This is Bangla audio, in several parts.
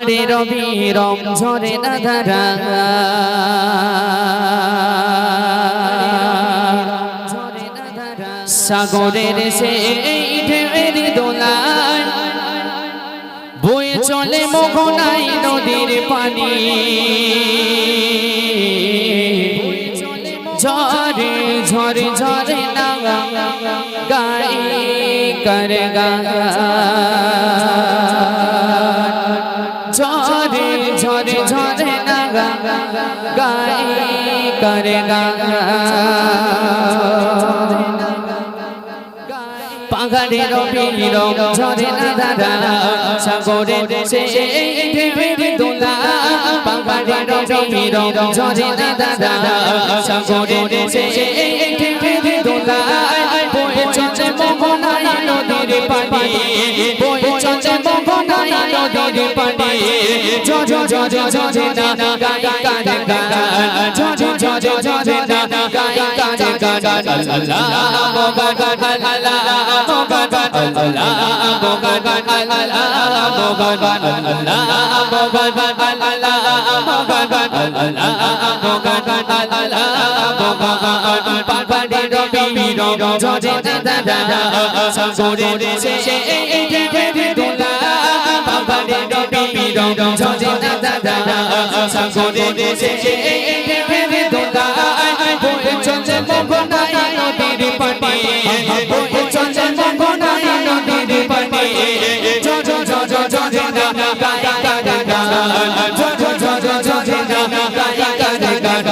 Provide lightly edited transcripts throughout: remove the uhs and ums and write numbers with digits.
পাহাড়ে রবি রম ঝরে না ধারা সাগরের সেই ঢেউয়ের দোলায় বয়ে চলে মোহনাই নদীর পানি ঝরে ঝরে ঝরে না গাই করে গা ঝরে ঝরে ঝরে না গাই করে গা পাহাড়ে রবি রম ঝরে না ধারা সাগরের সেই ঢেউয়ের দোলা পাহাড়ে রবি রম ঝরে না ধারা সাগরের সেই ঢেউয়ের দোলা বয়ে চলে মোহনাই নদীর পানি বয়ে চলে মোহনাই নদীর পানি ঝরে ঝরে ঝরে না গাই কারে গা ঝরে ঝরে ঝরে না গাই কারে গা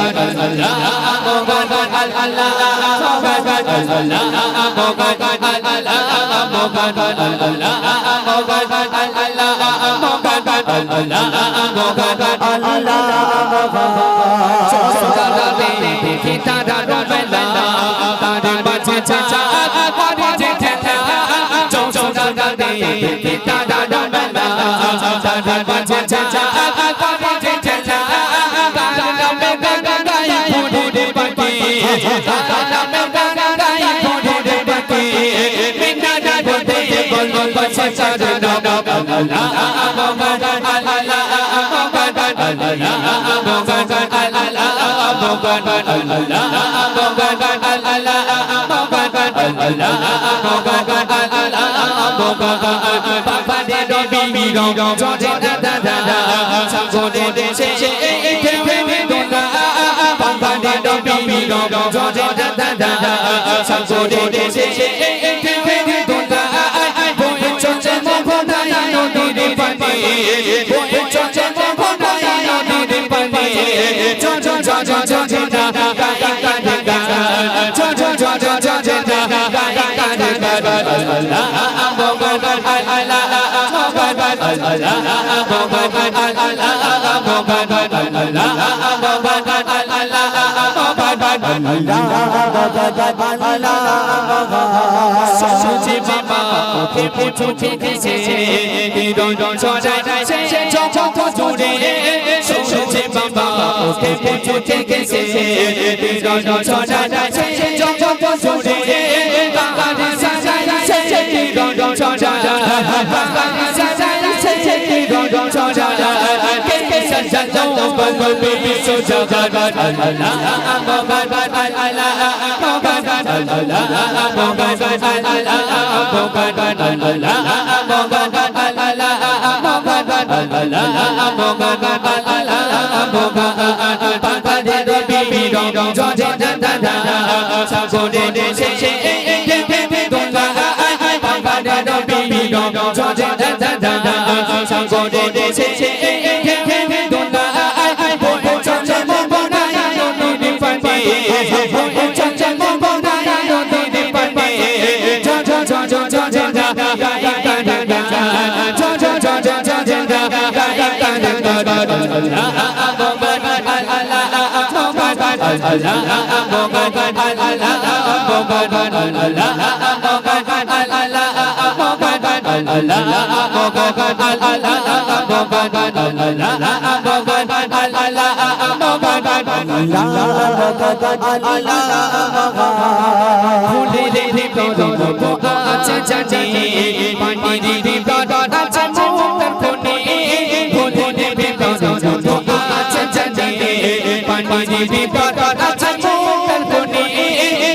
আল্লাহ মাঝে বিপদ আছে মোর কোনে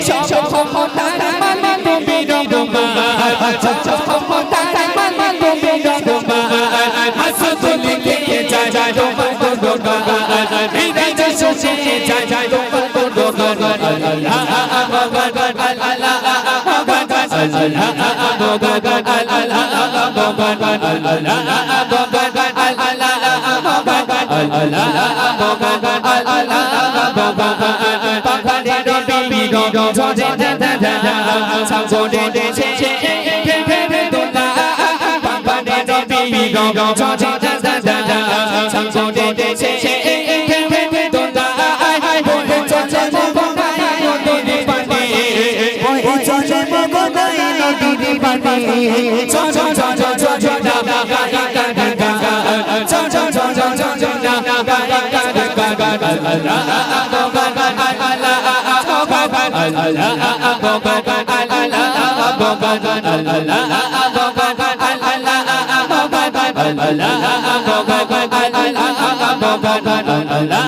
সব ক্ষমতার মালিক তুমি রহমান সব ক্ষমতার মালিক তুমি রহমান হাসদুল কে যা তোমার গুণগান বিরাজ শুনে যা তোমার গুণগান আল্লাহ ভগবান আল্লাহ ভগবান আল্লাহ ভগবান আল্লাহ ভগবান আল্লাহ ভগবান আল্লাহ ভগবান আল্লাহ ভগবান আল্লাহ ভগবান পাখারে রবি জজে দাদা সাগরে দেশে ভেবে তোলা পাখারে রবি জজে দাদা সাগরে দেশে ভেবে তোলা বলে চলে মগনাই নদীর পানি বলে চলে মগনাই নদীর পানি চ চ চ চ চ চ না গাই গা গা চ চ চ চ চ চ না গাই গা গা আল্লাহ ভগবান আল্লাহ ভগবান আল্লাহ ভগবান আল্লাহ ভগবান আল্লাহ ভগবান আল্লাহ ভগবান আল্লাহ ভগবান আল্লাহ ভগবান আল্লাহ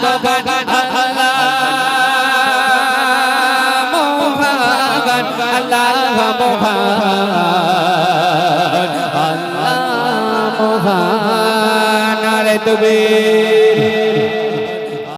ভগবান আল্লাহ মোহাম্মদ আল্লাহ মোহাম্মদ আল্লাহ মোহাম্মদ নারে তকবীর